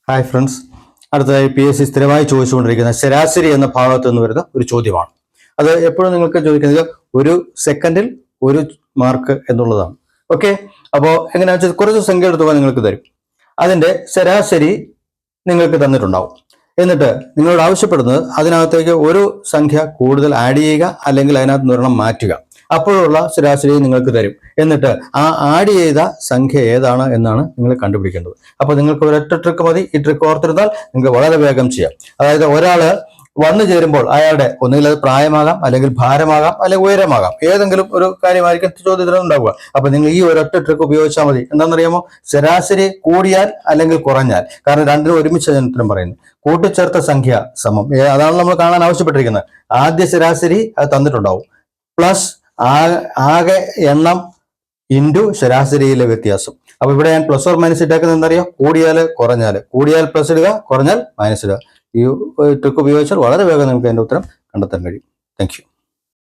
Hi friends, അടുത്തതായി PSC സ്ഥിരമായി ചോദിച്ചുകൊണ്ടിരിക്കുന്ന ശരാശരി എന്ന ഭാഗത്ത് നിന്ന് വരുന്ന ഒരു ചോദ്യമാണ്. അത് എപ്പോഴും നിങ്ങൾക്ക് ചോദിക്കുന്നത് ഒരു സെക്കൻഡിൽ ഒരു മാർക്ക് എന്നുള്ളതാണ്. ഓക്കെ, അപ്പോൾ എങ്ങനെയാണെന്ന് വെച്ചാൽ കുറച്ച് സംഖ്യ എടുത്തുക നിങ്ങൾക്ക് തരും. അതിന്റെ ശരാശരി നിങ്ങൾക്ക് തന്നിട്ടുണ്ടാവും. എന്നിട്ട് നിങ്ങളോട് ആവശ്യപ്പെടുന്നത് അതിനകത്തേക്ക് ഒരു സംഖ്യ കൂടുതൽ ആഡ് ചെയ്യുക, അല്ലെങ്കിൽ അതിനകത്ത് നിന്ന് ഒരെണ്ണം മാറ്റുക. അപ്പോഴുള്ള ശരാശരി നിങ്ങൾക്ക് തരും. എന്നിട്ട് ആ ആഡ് ചെയ്ത സംഖ്യ ഏതാണ് എന്നാണ് നിങ്ങൾ കണ്ടുപിടിക്കേണ്ടത്. അപ്പൊ നിങ്ങൾക്ക് ഒരൊറ്റ ട്രിക്ക് മതി. ഈ ട്രിക്ക് ഓർത്തിരുന്നാൽ നിങ്ങൾക്ക് വളരെ വേഗം ചെയ്യാം. അതായത് ഒരാള് വന്നു ചേരുമ്പോൾ അയാളുടെ ഒന്നുകിൽ അത് പ്രായമാകാം, അല്ലെങ്കിൽ ഭാരമാകാം, അല്ലെങ്കിൽ ഉയരമാകാം, ഏതെങ്കിലും ഒരു കാര്യമായിരിക്കും ചോദ്യത്തിൽ ഉണ്ടാവുക. അപ്പൊ നിങ്ങൾ ഈ ഒരൊറ്റ ട്രിക്ക് ഉപയോഗിച്ചാൽ മതി. എന്താണെന്നറിയാമോ? ശരാശരി കൂടിയാൽ അല്ലെങ്കിൽ കുറഞ്ഞാൽ, കാരണം രണ്ടിനും ഒരുമിച്ച് ഉത്തരം പറയുന്നു. കൂട്ടിച്ചേർത്ത സംഖ്യ സമം, അതാണ് നമ്മൾ കാണാൻ ആവശ്യപ്പെട്ടിരിക്കുന്നത്. ആദ്യ ശരാശരി അത് തന്നിട്ടുണ്ടാവും, പ്ലസ് ആകെ എണ്ണം ഇൻറ്റു ശരാശരിയിലെ വ്യത്യാസം. അപ്പൊ ഇവിടെ ഞാൻ പ്ലസ് ഓർ മൈനസ് ഇട്ടേക്കുന്നത് എന്തറിയാം? കൂടിയാൽ കുറഞ്ഞാൽ, കൂടിയാൽ പ്ലസ് ഇടുക, കുറഞ്ഞാൽ മൈനസ് ഇടുക. ഈ ട്രിക്ക് ഉപയോഗിച്ചാൽ വളരെ വേഗം നിങ്ങൾക്ക് അതിന്റെ ഉത്തരം കണ്ടെത്താൻ കഴിയും. Thank you.